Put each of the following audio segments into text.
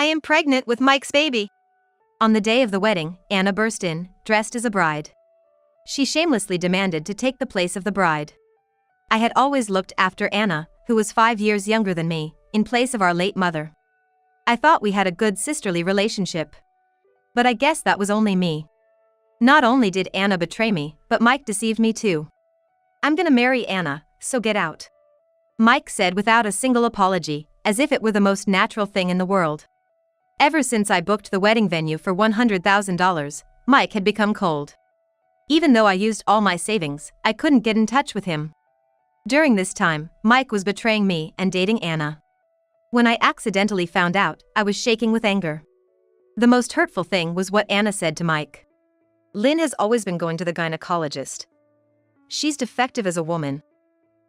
I am pregnant with Mike's baby. On the day of the wedding, Anna burst in, dressed as a bride. She shamelessly demanded to take the place of the bride. I had always looked after Anna, who was 5 years younger than me, in place of our late mother. I thought we had a good sisterly relationship. But I guess that was only me. Not only did Anna betray me, but Mike deceived me too. I'm gonna marry Anna, so get out. Mike said without a single apology, as if it were the most natural thing in the world. Ever since I booked the wedding venue for $100,000, Mike had become cold. Even though I used all my savings, I couldn't get in touch with him. During this time, Mike was betraying me and dating Anna. When I accidentally found out, I was shaking with anger. The most hurtful thing was what Anna said to Mike. Lynn has always been going to the gynecologist. She's defective as a woman.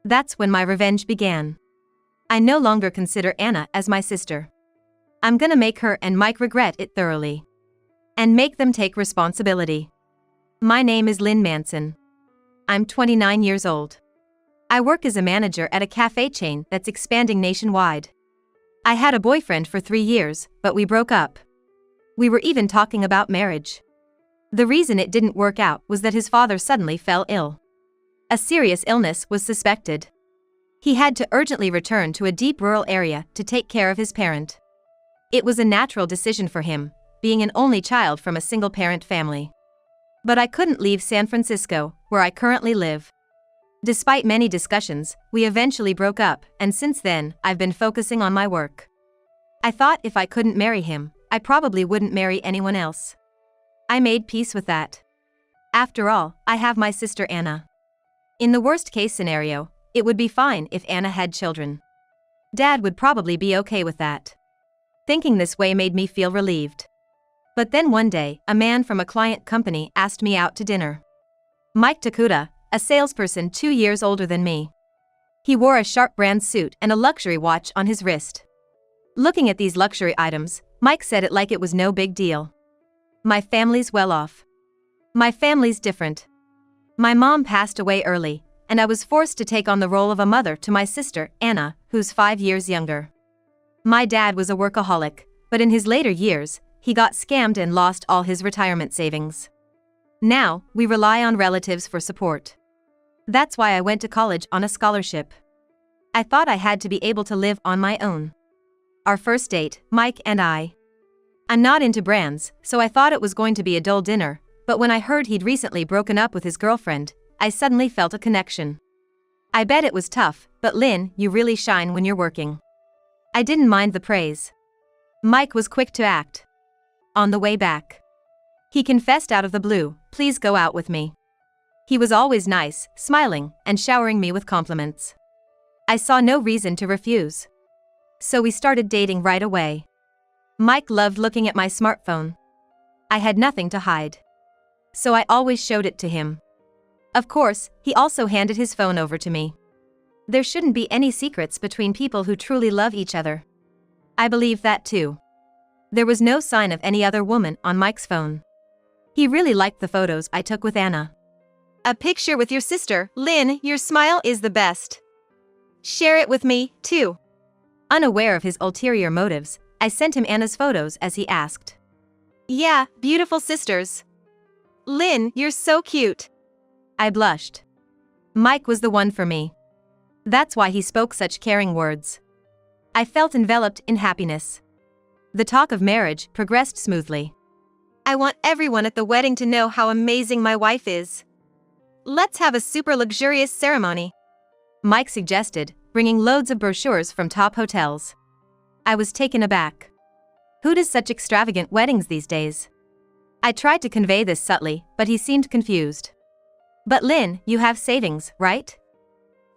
That's when my revenge began. I no longer consider Anna as my sister. I'm gonna make her and Mike regret it thoroughly. And make them take responsibility. My name is Lynn Manson. I'm 29 years old. I work as a manager at a cafe chain that's expanding nationwide. I had a boyfriend for 3 years, but we broke up. We were even talking about marriage. The reason it didn't work out was that his father suddenly fell ill. A serious illness was suspected. He had to urgently return to a deep rural area to take care of his parent. It was a natural decision for him, being an only child from a single-parent family. But I couldn't leave San Francisco, where I currently live. Despite many discussions, we eventually broke up, and since then, I've been focusing on my work. I thought if I couldn't marry him, I probably wouldn't marry anyone else. I made peace with that. After all, I have my sister Anna. In the worst-case scenario, it would be fine if Anna had children. Dad would probably be okay with that. Thinking this way made me feel relieved. But then one day, a man from a client company asked me out to dinner. Mike Takuda, a salesperson 2 years older than me. He wore a Sharp brand suit and a luxury watch on his wrist. Looking at these luxury items, Mike said it like it was no big deal. My family's well off. My family's different. My mom passed away early, and I was forced to take on the role of a mother to my sister, Anna, who's 5 years younger. My dad was a workaholic, but in his later years, he got scammed and lost all his retirement savings. Now, we rely on relatives for support. That's why I went to college on a scholarship. I thought I had to be able to live on my own. Our first date, Mike and I. I'm not into brands, so I thought it was going to be a dull dinner, but when I heard he'd recently broken up with his girlfriend, I suddenly felt a connection. I bet it was tough, but Lynn, you really shine when you're working. I didn't mind the praise. Mike was quick to act. On the way back, he confessed out of the blue, "Please go out with me." He was always nice, smiling, and showering me with compliments. I saw no reason to refuse. So we started dating right away. Mike loved looking at my smartphone. I had nothing to hide. So I always showed it to him. Of course, he also handed his phone over to me. There shouldn't be any secrets between people who truly love each other. I believe that too. There was no sign of any other woman on Mike's phone. He really liked the photos I took with Anna. "A picture with your sister, Lynn, your smile is the best. Share it with me, too." Unaware of his ulterior motives, I sent him Anna's photos as he asked. "Yeah, beautiful sisters. Lynn, you're so cute." I blushed. Mike was the one for me. That's why he spoke such caring words. I felt enveloped in happiness. The talk of marriage progressed smoothly. "I want everyone at the wedding to know how amazing my wife is. Let's have a super luxurious ceremony," Mike suggested, bringing loads of brochures from top hotels. I was taken aback. Who does such extravagant weddings these days? I tried to convey this subtly, but he seemed confused. "But Lynn, you have savings, right?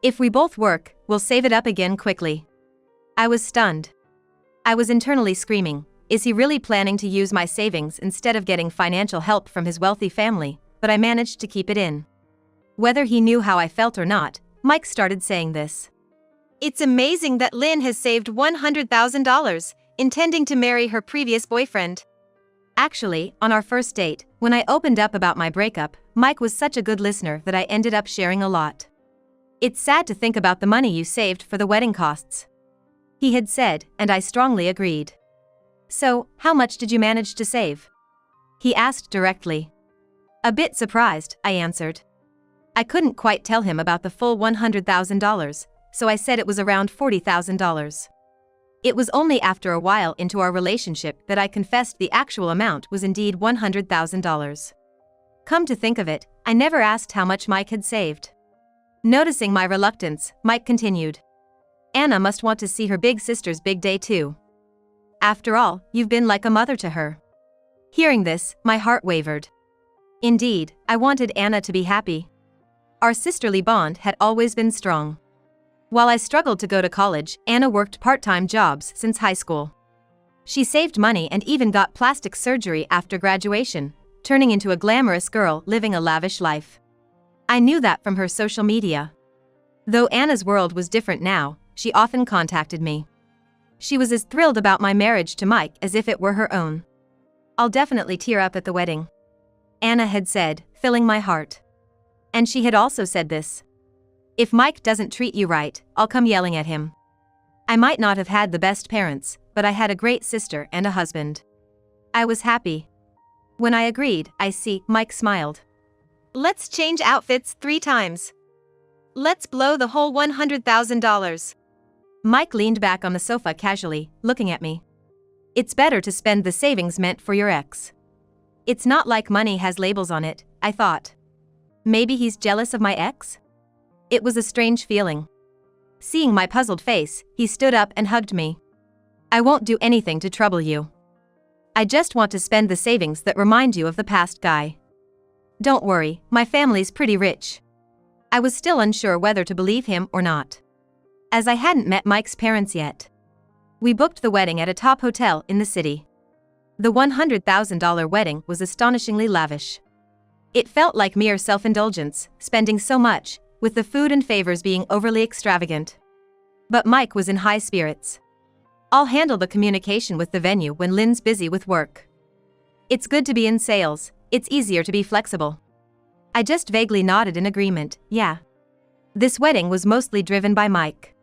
If we both work, we'll save it up again quickly." I was stunned. I was internally screaming, is he really planning to use my savings instead of getting financial help from his wealthy family? But I managed to keep it in. Whether he knew how I felt or not, Mike started saying this. "It's amazing that Lynn has saved $100,000, intending to marry her previous boyfriend." Actually, on our first date, when I opened up about my breakup, Mike was such a good listener that I ended up sharing a lot. "It's sad to think about the money you saved for the wedding costs," he had said, and I strongly agreed. So, how much did you manage to save? He asked directly. A bit surprised, I answered. I couldn't quite tell him about the full $100,000, so I said it was around $40,000. It was only after a while into our relationship that I confessed the actual amount was indeed $100,000. Come to think of it, I never asked how much Mike had saved. Noticing my reluctance, Mike continued. Anna must want to see her big sister's big day too. After all, you've been like a mother to her. Hearing this, my heart wavered. Indeed, I wanted Anna to be happy. Our sisterly bond had always been strong. While I struggled to go to college, Anna worked part-time jobs since high school. She saved money and even got plastic surgery after graduation, turning into a glamorous girl living a lavish life. I knew that from her social media. Though Anna's world was different now, she often contacted me. She was as thrilled about my marriage to Mike as if it were her own. I'll definitely tear up at the wedding, Anna had said, filling my heart. And she had also said this. If Mike doesn't treat you right, I'll come yelling at him. I might not have had the best parents, but I had a great sister and a husband. I was happy. When I agreed, Mike smiled. Let's change outfits 3 times. Let's blow the whole $100,000. Mike leaned back on the sofa casually, looking at me. It's better to spend the savings meant for your ex. It's not like money has labels on it, I thought. Maybe he's jealous of my ex? It was a strange feeling. Seeing my puzzled face, he stood up and hugged me. I won't do anything to trouble you. I just want to spend the savings that remind you of the past guy. Don't worry, my family's pretty rich. I was still unsure whether to believe him or not, as I hadn't met Mike's parents yet. We booked the wedding at a top hotel in the city. The $100,000 wedding was astonishingly lavish. It felt like mere self-indulgence, spending so much, with the food and favors being overly extravagant. But Mike was in high spirits. I'll handle the communication with the venue when Lynn's busy with work. It's good to be in sales, it's easier to be flexible. I just vaguely nodded in agreement, yeah. This wedding was mostly driven by Mike.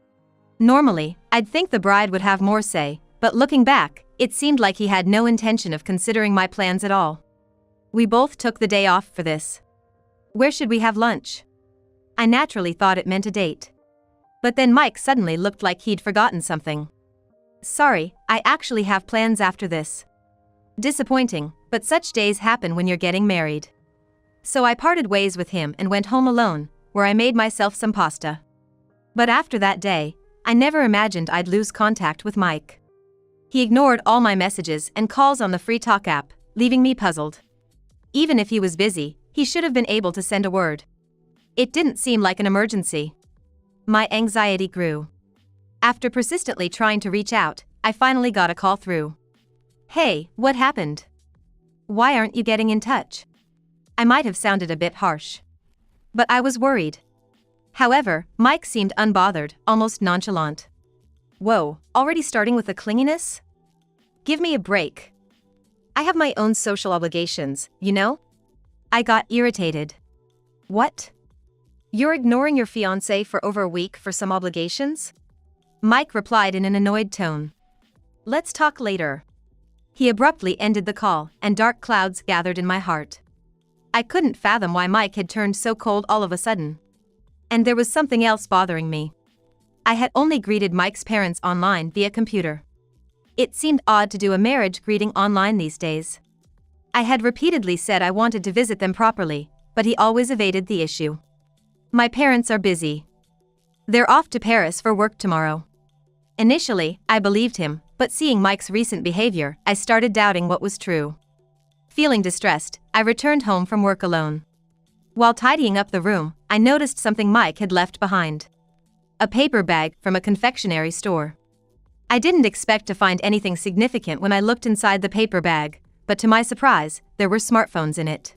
Normally, I'd think the bride would have more say, but looking back, it seemed like he had no intention of considering my plans at all. We both took the day off for this. Where should we have lunch? I naturally thought it meant a date. But then Mike suddenly looked like he'd forgotten something. Sorry, I actually have plans after this. Disappointing, but such days happen when you're getting married. So I parted ways with him and went home alone, where I made myself some pasta. But after that day, I never imagined I'd lose contact with Mike. He ignored all my messages and calls on the free talk app, leaving me puzzled. Even if he was busy, he should have been able to send a word. It didn't seem like an emergency. My anxiety grew. After persistently trying to reach out, I finally got a call through. Hey, what happened? Why aren't you getting in touch? I might have sounded a bit harsh. But I was worried. However, Mike seemed unbothered, almost nonchalant. Whoa, already starting with the clinginess? Give me a break. I have my own social obligations, you know? I got irritated. What? You're ignoring your fiancé for over a week for some obligations? Mike replied in an annoyed tone. Let's talk later. He abruptly ended the call, and dark clouds gathered in my heart. I couldn't fathom why Mike had turned so cold all of a sudden. And there was something else bothering me. I had only greeted Mike's parents online via computer. It seemed odd to do a marriage greeting online these days. I had repeatedly said I wanted to visit them properly, but he always evaded the issue. My parents are busy. They're off to Paris for work tomorrow. Initially, I believed him, but seeing Mike's recent behavior, I started doubting what was true. Feeling distressed, I returned home from work alone. While tidying up the room, I noticed something Mike had left behind. A paper bag from a confectionery store. I didn't expect to find anything significant when I looked inside the paper bag, but to my surprise, there were smartphones in it.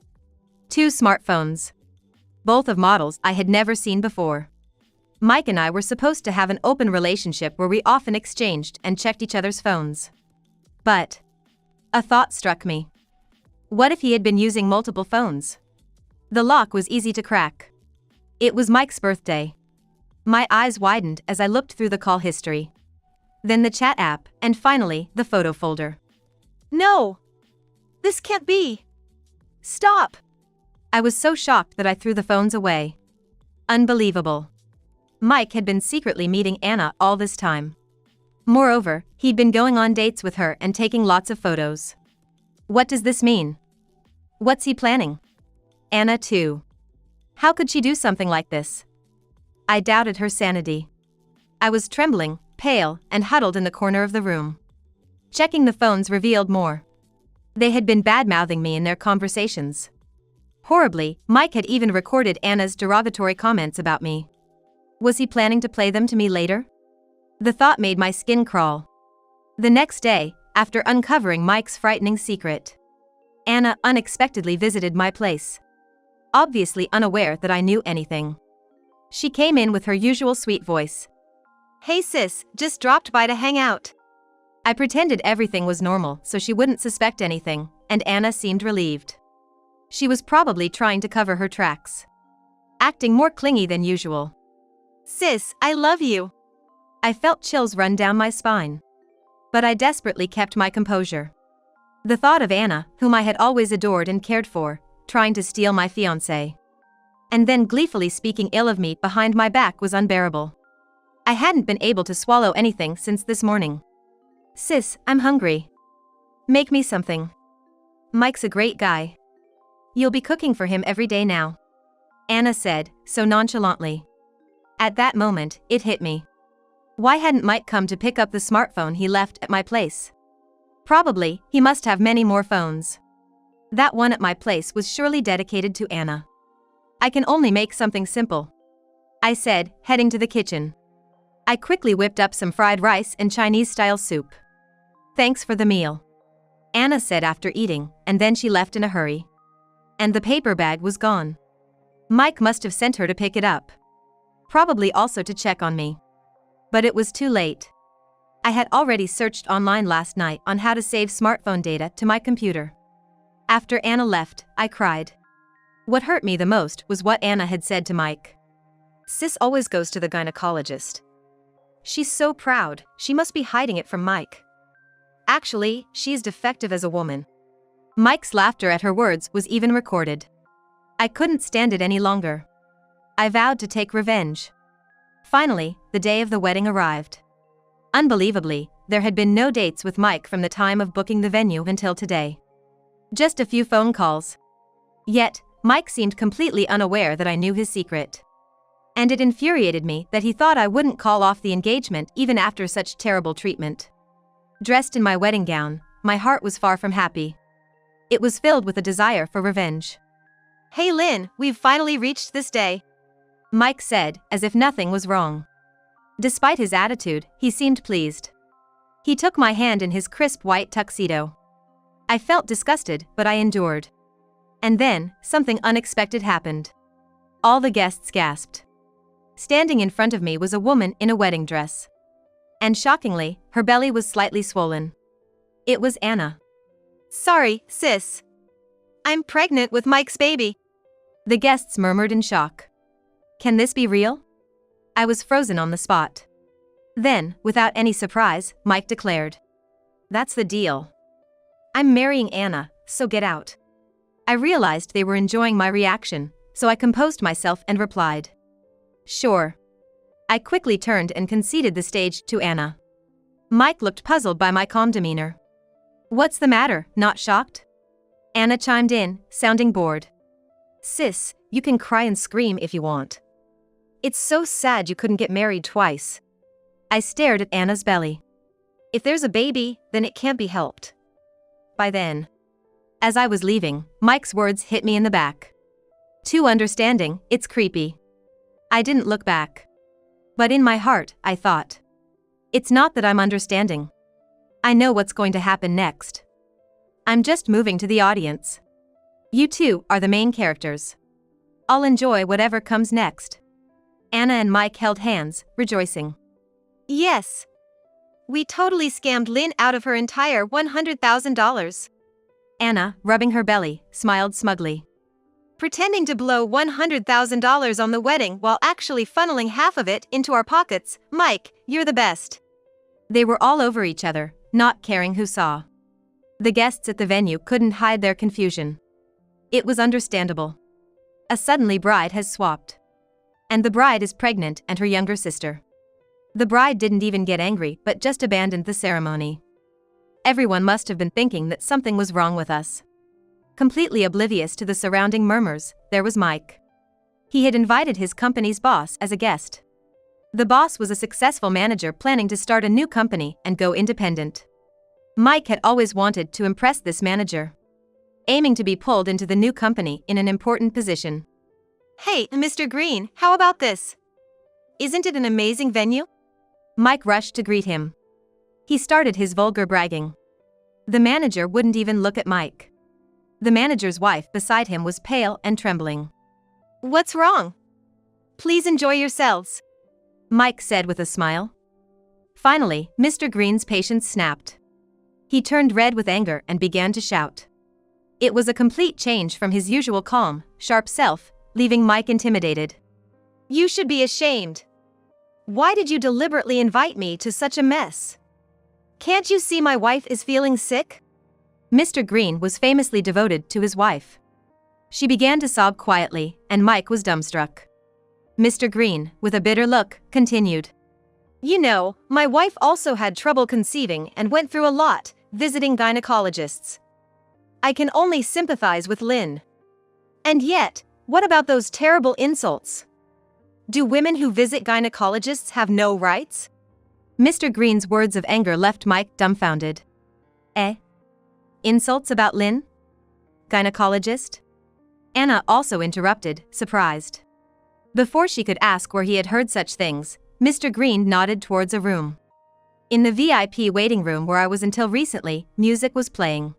2 smartphones. Both of models I had never seen before. Mike and I were supposed to have an open relationship where we often exchanged and checked each other's phones. But a thought struck me. What if he had been using multiple phones? The lock was easy to crack. It was Mike's birthday. My eyes widened as I looked through the call history. Then the chat app, and finally, the photo folder. No! This can't be! Stop! I was so shocked that I threw the phones away. Unbelievable. Mike had been secretly meeting Anna all this time. Moreover, he'd been going on dates with her and taking lots of photos. What does this mean? What's he planning? Anna too. How could she do something like this? I doubted her sanity. I was trembling, pale, and huddled in the corner of the room. Checking the phones revealed more. They had been bad-mouthing me in their conversations. Horribly, Mike had even recorded Anna's derogatory comments about me. Was he planning to play them to me later? The thought made my skin crawl. The next day, after uncovering Mike's frightening secret, Anna unexpectedly visited my place. Obviously unaware that I knew anything. She came in with her usual sweet voice. "Hey sis, just dropped by to hang out." I pretended everything was normal so she wouldn't suspect anything, and Anna seemed relieved. She was probably trying to cover her tracks. Acting more clingy than usual. "Sis, I love you." I felt chills run down my spine. But I desperately kept my composure. The thought of Anna, whom I had always adored and cared for, trying to steal my fiancé, and then gleefully speaking ill of me behind my back was unbearable. I hadn't been able to swallow anything since this morning. "Sis, I'm hungry. Make me something. Mike's a great guy. You'll be cooking for him every day now," Anna said, so nonchalantly. At that moment, it hit me. Why hadn't Mike come to pick up the smartphone he left at my place? Probably, he must have many more phones. That one at my place was surely dedicated to Anna. "I can only make something simple," I said, heading to the kitchen. I quickly whipped up some fried rice and Chinese-style soup. "Thanks for the meal," Anna said after eating, and then she left in a hurry. And the paper bag was gone. Mike must have sent her to pick it up. Probably also to check on me. But it was too late. I had already searched online last night on how to save smartphone data to my computer. After Anna left, I cried. What hurt me the most was what Anna had said to Mike. "Sis always goes to the gynecologist. She's so proud, she must be hiding it from Mike. Actually, she's defective as a woman." Mike's laughter at her words was even recorded. I couldn't stand it any longer. I vowed to take revenge. Finally, the day of the wedding arrived. Unbelievably, there had been no dates with Mike from the time of booking the venue until today. Just a few phone calls. Yet, Mike seemed completely unaware that I knew his secret. And it infuriated me that he thought I wouldn't call off the engagement even after such terrible treatment. Dressed in my wedding gown, my heart was far from happy. It was filled with a desire for revenge. "Hey Lynn, we've finally reached this day," Mike said, as if nothing was wrong. Despite his attitude, he seemed pleased. He took my hand in his crisp white tuxedo. I felt disgusted, but I endured. And then, something unexpected happened. All the guests gasped. Standing in front of me was a woman in a wedding dress. And shockingly, her belly was slightly swollen. It was Anna. "Sorry, sis. I'm pregnant with Mike's baby," the guests murmured in shock. "Can this be real?" I was frozen on the spot. Then, without any surprise, Mike declared, "That's the deal. I'm marrying Anna, so get out." I realized they were enjoying my reaction, so I composed myself and replied, "Sure." I quickly turned and conceded the stage to Anna. Mike looked puzzled by my calm demeanor. "What's the matter, not shocked?" Anna chimed in, sounding bored. "Sis, you can cry and scream if you want. It's so sad you couldn't get married twice." I stared at Anna's belly. "If there's a baby, then it can't be helped. By then." As I was leaving, Mike's words hit me in the back. "Too understanding, it's creepy." I didn't look back. But in my heart, I thought, it's not that I'm understanding. I know what's going to happen next. I'm just moving to the audience. You two are the main characters. I'll enjoy whatever comes next." Anna and Mike held hands, rejoicing. "Yes. We totally scammed Lynn out of her entire $100,000. Anna, rubbing her belly, smiled smugly. "Pretending to blow $100,000 on the wedding while actually funneling half of it into our pockets. Mike, you're the best." They were all over each other, not caring who saw. The guests at the venue couldn't hide their confusion. It was understandable. A suddenly bride has swapped. And the bride is pregnant and her younger sister. The bride didn't even get angry but just abandoned the ceremony. Everyone must have been thinking that something was wrong with us. Completely oblivious to the surrounding murmurs, there was Mike. He had invited his company's boss as a guest. The boss was a successful manager planning to start a new company and go independent. Mike had always wanted to impress this manager, aiming to be pulled into the new company in an important position. "Hey, Mr. Green, how about this? Isn't it an amazing venue?" Mike rushed to greet him. He started his vulgar bragging. The manager wouldn't even look at Mike. The manager's wife beside him was pale and trembling. "What's wrong? Please enjoy yourselves," Mike said with a smile. Finally, Mr. Green's patience snapped. He turned red with anger and began to shout. It was a complete change from his usual calm, sharp self, leaving Mike intimidated. "You should be ashamed. Why did you deliberately invite me to such a mess? Can't you see my wife is feeling sick?" Mr. Green was famously devoted to his wife. She began to sob quietly, and Mike was dumbstruck. Mr. Green, with a bitter look, continued. "You know, my wife also had trouble conceiving and went through a lot, visiting gynecologists. I can only sympathize with Lynn. And yet, what about those terrible insults? Do women who visit gynecologists have no rights?" Mr. Green's words of anger left Mike dumbfounded. Eh? Insults about Lynn? Gynecologist? Anna also interrupted, surprised. Before she could ask where he had heard such things, Mr. Green nodded towards a room. In the VIP waiting room where I was until recently, music was playing.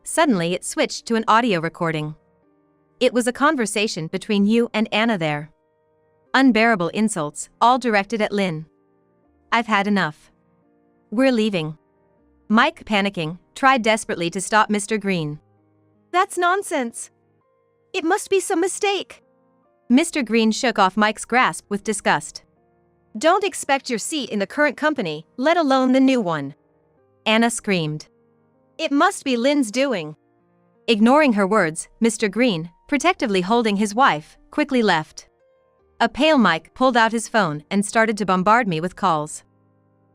Suddenly it switched to an audio recording. It was a conversation between you and Anna there. Unbearable insults, all directed at Lynn. "I've had enough. We're leaving." Mike, panicking, tried desperately to stop Mr. Green. "That's nonsense. It must be some mistake." Mr. Green shook off Mike's grasp with disgust. "Don't expect your seat in the current company, let alone the new one," Anna screamed. "It must be Lynn's doing." Ignoring her words, Mr. Green, protectively holding his wife, quickly left. A pale Mike pulled out his phone and started to bombard me with calls.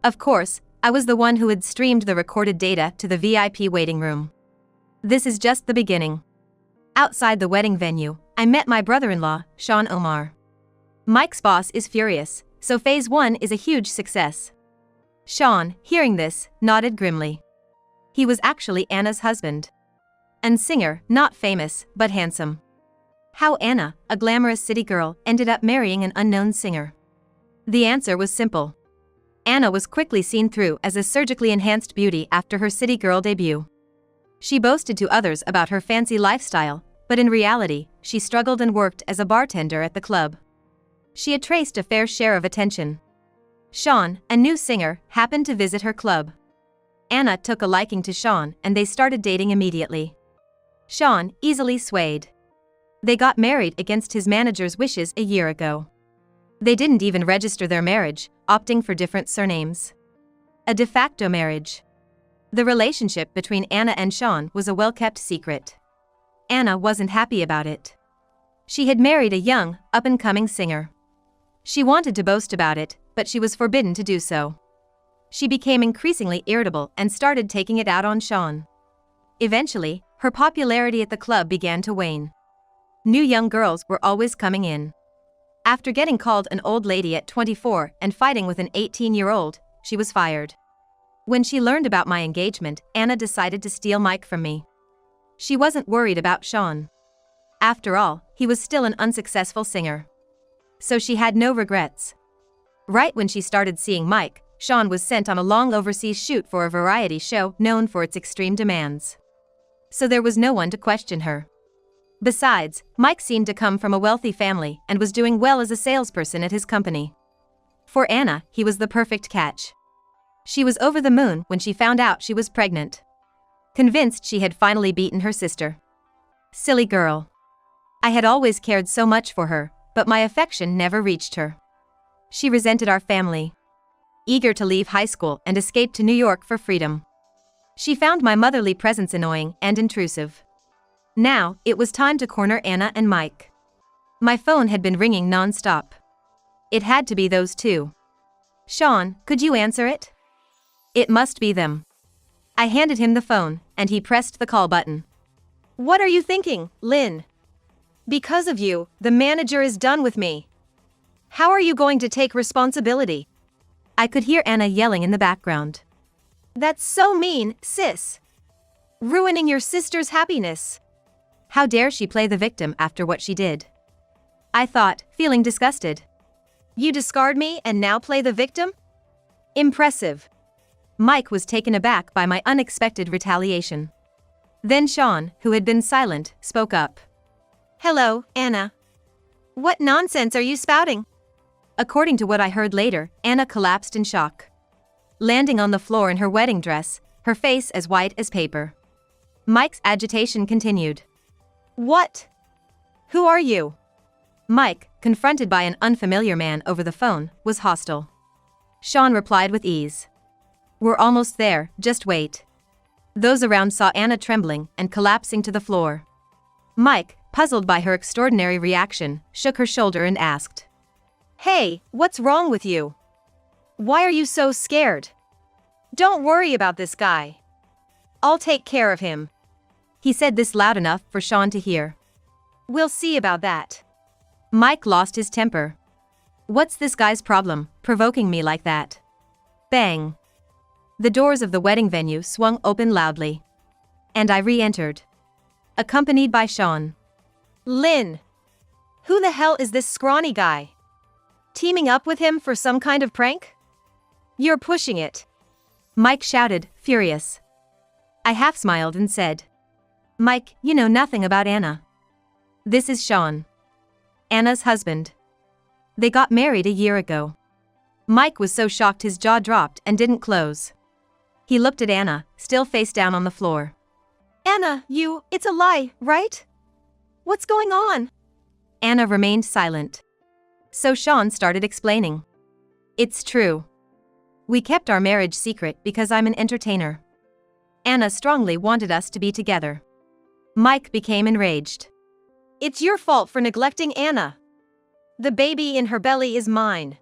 Of course, I was the one who had streamed the recorded data to the VIP waiting room. This is just the beginning. Outside the wedding venue, I met my brother-in-law, Sean Omar. Mike's boss is furious, so phase 1 is a huge success. Sean, hearing this, nodded grimly. He was actually Anna's husband. And singer, not famous, but handsome. How Anna, a glamorous city girl, ended up marrying an unknown singer? The answer was simple. Anna was quickly seen through as a surgically enhanced beauty after her city girl debut. She boasted to others about her fancy lifestyle, but in reality, she struggled and worked as a bartender at the club. She had traced a fair share of attention. Sean, a new singer, happened to visit her club. Anna took a liking to Sean and they started dating immediately. Sean easily swayed. They got married against his manager's wishes a year ago. They didn't even register their marriage, opting for different surnames. A de facto marriage. The relationship between Anna and Sean was a well-kept secret. Anna wasn't happy about it. She had married a young, up-and-coming singer. She wanted to boast about it, but she was forbidden to do so. She became increasingly irritable and started taking it out on Sean. Eventually, her popularity at the club began to wane. New young girls were always coming in. After getting called an old lady at 24 and fighting with an 18-year-old, she was fired. When she learned about my engagement, Anna decided to steal Mike from me. She wasn't worried about Sean. After all, he was still an unsuccessful singer. So she had no regrets. Right when she started seeing Mike, Sean was sent on a long overseas shoot for a variety show known for its extreme demands. So there was no one to question her. Besides, Mike seemed to come from a wealthy family and was doing well as a salesperson at his company. For Anna, he was the perfect catch. She was over the moon when she found out she was pregnant. Convinced she had finally beaten her sister. Silly girl. I had always cared so much for her, but my affection never reached her. She resented our family. Eager to leave high school and escape to New York for freedom. She found my motherly presence annoying and intrusive. Now, it was time to corner Anna and Mike. My phone had been ringing non-stop. It had to be those two. Sean, could you answer it? It must be them. I handed him the phone, and he pressed the call button. What are you thinking, Lynn? Because of you, the manager is done with me. How are you going to take responsibility? I could hear Anna yelling in the background. That's so mean, sis. Ruining your sister's happiness. How dare she play the victim after what she did? I thought, feeling disgusted. You discard me and now play the victim? Impressive. Mike was taken aback by my unexpected retaliation. Then Sean, who had been silent, spoke up. Hello, Anna. What nonsense are you spouting? According to what I heard later, Anna collapsed in shock. Landing on the floor in her wedding dress, her face as white as paper. Mike's agitation continued. What? Who are you? Mike, confronted by an unfamiliar man over the phone, was hostile. Sean replied with ease. We're almost there, just wait. Those around saw Anna trembling and collapsing to the floor. Mike, puzzled by her extraordinary reaction, shook her shoulder and asked. Hey, what's wrong with you? Why are you so scared? Don't worry about this guy. I'll take care of him. He said this loud enough for Sean to hear. We'll see about that. Mike lost his temper. What's this guy's problem, provoking me like that? Bang. The doors of the wedding venue swung open loudly. And I re-entered. Accompanied by Sean. Lynn. Who the hell is this scrawny guy? Teaming up with him for some kind of prank? You're pushing it. Mike shouted, furious. I half smiled and said. Mike, you know nothing about Anna. This is Sean. Anna's husband. They got married a year ago. Mike was so shocked his jaw dropped and didn't close. He looked at Anna, still face down on the floor. Anna, it's a lie, right? What's going on? Anna remained silent. So Sean started explaining. It's true. We kept our marriage secret because I'm an entertainer. Anna strongly wanted us to be together. Mike became enraged. It's your fault for neglecting Anna. The baby in her belly is mine.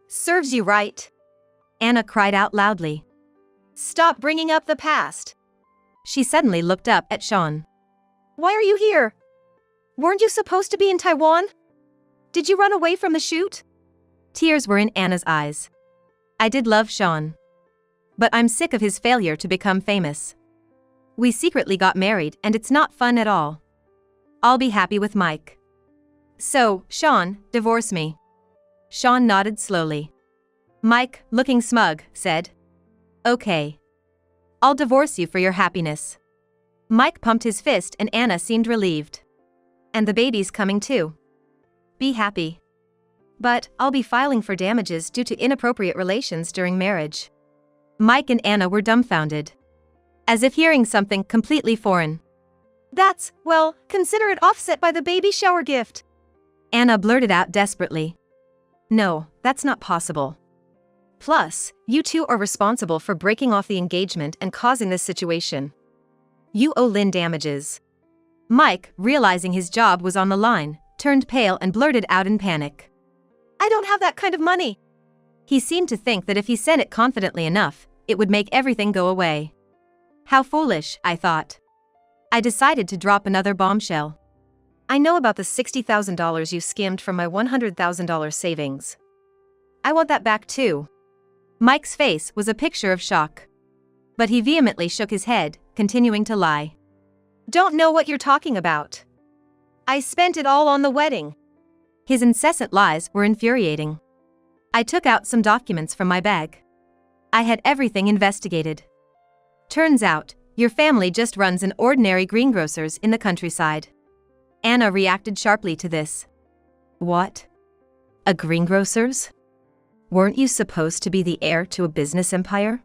Serves you right. Anna cried out loudly. Stop bringing up the past. She suddenly looked up at Sean. Why are you here? Weren't you supposed to be in Taiwan? Did you run away from the shoot? Tears were in Anna's eyes. I did love Sean. But I'm sick of his failure to become famous. We secretly got married and it's not fun at all. I'll be happy with Mike. So, Sean, divorce me. Sean nodded slowly. Mike, looking smug, said. Okay. I'll divorce you for your happiness. Mike pumped his fist and Anna seemed relieved. And the baby's coming too. Be happy. But, I'll be filing for damages due to inappropriate relations during marriage. Mike and Anna were dumbfounded. As if hearing something completely foreign. Consider it offset by the baby shower gift. Anna blurted out desperately. No, that's not possible. Plus, you two are responsible for breaking off the engagement and causing this situation. You owe Lynn damages. Mike, realizing his job was on the line, turned pale and blurted out in panic. I don't have that kind of money. He seemed to think that if he said it confidently enough, it would make everything go away. How foolish, I thought. I decided to drop another bombshell. I know about the $60,000 you skimmed from my $100,000 savings. I want that back too. Mike's face was a picture of shock. But he vehemently shook his head, continuing to lie. Don't know what you're talking about. I spent it all on the wedding. His incessant lies were infuriating. I took out some documents from my bag. I had everything investigated. Turns out, your family just runs an ordinary greengrocer's in the countryside. Anna reacted sharply to this. What? A greengrocer's? Weren't you supposed to be the heir to a business empire?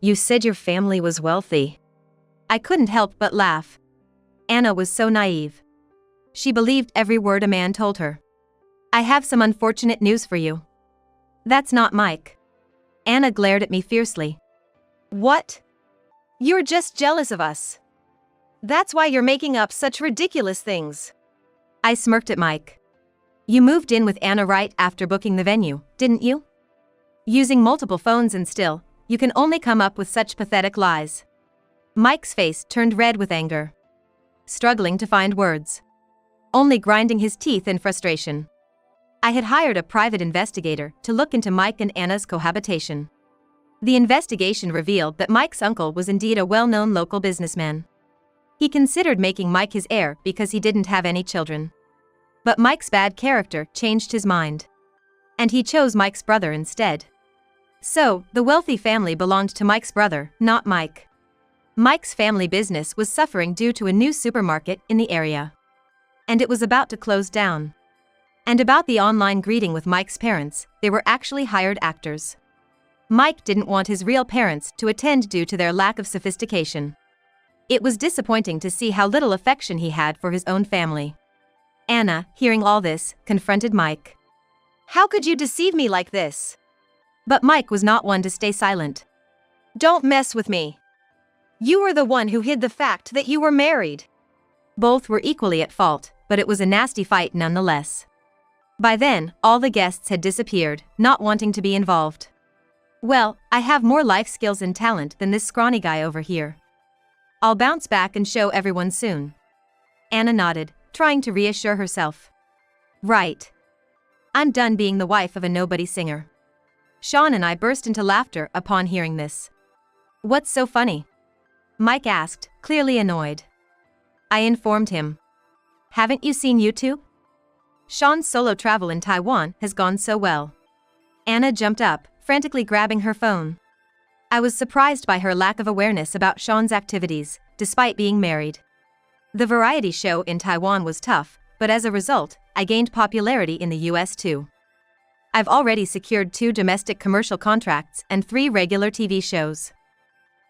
You said your family was wealthy. I couldn't help but laugh. Anna was so naive. She believed every word a man told her. I have some unfortunate news for you. That's not Mike. Anna glared at me fiercely. What? You're just jealous of us. That's why you're making up such ridiculous things. I smirked at Mike. You moved in with Anna right after booking the venue, didn't you? Using multiple phones and still, you can only come up with such pathetic lies. Mike's face turned red with anger. Struggling to find words. Only grinding his teeth in frustration. I had hired a private investigator to look into Mike and Anna's cohabitation. The investigation revealed that Mike's uncle was indeed a well-known local businessman. He considered making Mike his heir because he didn't have any children. But Mike's bad character changed his mind. And he chose Mike's brother instead. So, the wealthy family belonged to Mike's brother, not Mike. Mike's family business was suffering due to a new supermarket in the area. And it was about to close down. And about the online greeting with Mike's parents, they were actually hired actors. Mike didn't want his real parents to attend due to their lack of sophistication. It was disappointing to see how little affection he had for his own family. Anna, hearing all this, confronted Mike. How could you deceive me like this? But Mike was not one to stay silent. Don't mess with me. You were the one who hid the fact that you were married. Both were equally at fault, but it was a nasty fight nonetheless. By then, all the guests had disappeared, not wanting to be involved. Well, I have more life skills and talent than this scrawny guy over here. I'll bounce back and show everyone soon. Anna nodded, trying to reassure herself. Right. I'm done being the wife of a nobody singer. Sean and I burst into laughter upon hearing this. What's so funny? Mike asked, clearly annoyed. I informed him. Haven't you seen YouTube? Sean's solo travel in Taiwan has gone so well. Anna jumped up, frantically grabbing her phone. I was surprised by her lack of awareness about Sean's activities, despite being married. The variety show in Taiwan was tough, but as a result, I gained popularity in the US too. I've already secured 2 domestic commercial contracts and 3 regular TV shows.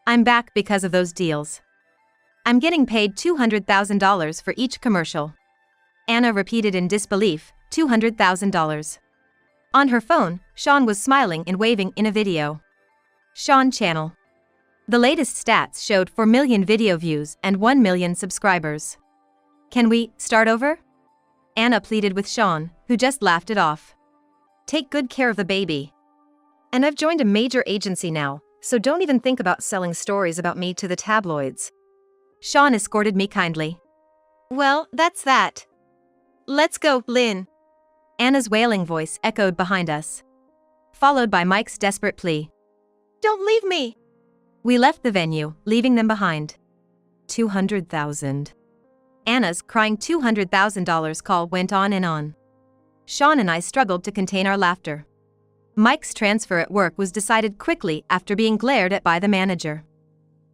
I'm back because of those deals. I'm getting paid $200,000 for each commercial. Anna repeated in disbelief, $200,000. On her phone, Sean was smiling and waving in a video. Sean Channel. The latest stats showed 4 million video views and 1 million subscribers. Can we start over? Anna pleaded with Sean, who just laughed it off. Take good care of the baby. And I've joined a major agency now, so don't even think about selling stories about me to the tabloids. Sean escorted me kindly. Well, that's that. Let's go, Lynn. Anna's wailing voice echoed behind us. Followed by Mike's desperate plea. Don't leave me. We left the venue, leaving them behind. $200,000. Anna's crying $200,000 call went on and on. Sean and I struggled to contain our laughter. Mike's transfer at work was decided quickly after being glared at by the manager.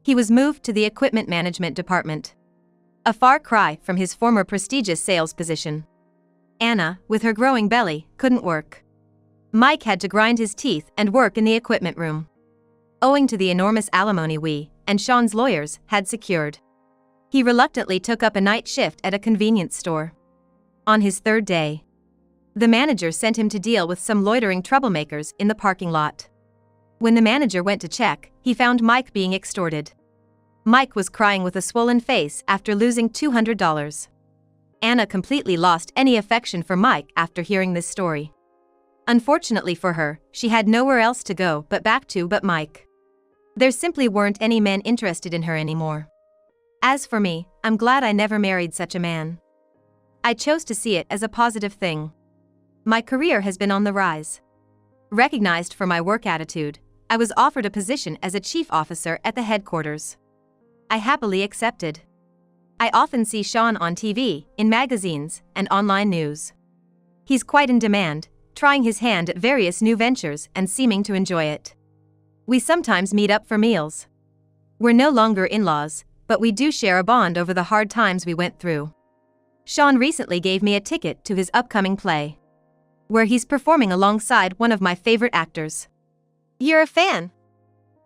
He was moved to the equipment management department. A far cry from his former prestigious sales position. Anna, with her growing belly, couldn't work. Mike had to grind his teeth and work in the equipment room. Owing to the enormous alimony we, and Sean's lawyers, had secured. He reluctantly took up a night shift at a convenience store. On his 3rd day, the manager sent him to deal with some loitering troublemakers in the parking lot. When the manager went to check, he found Mike being extorted. Mike was crying with a swollen face after losing $200. Anna completely lost any affection for Mike after hearing this story. Unfortunately for her, she had nowhere else to go but Mike. There simply weren't any men interested in her anymore. As for me, I'm glad I never married such a man. I chose to see it as a positive thing. My career has been on the rise. Recognized for my work attitude, I was offered a position as a chief officer at the headquarters. I happily accepted. I often see Sean on TV, in magazines, and online news. He's quite in demand, trying his hand at various new ventures and seeming to enjoy it. We sometimes meet up for meals. We're no longer in-laws, but we do share a bond over the hard times we went through. Sean recently gave me a ticket to his upcoming play, where he's performing alongside one of my favorite actors. You're a fan?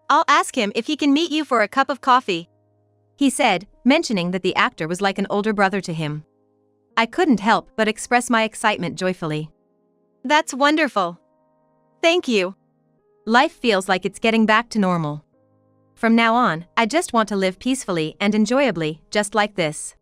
I'll ask him if he can meet you for a cup of coffee, he said, mentioning that the actor was like an older brother to him. I couldn't help but express my excitement joyfully. That's wonderful. Thank you. Life feels like it's getting back to normal. From now on, I just want to live peacefully and enjoyably, just like this.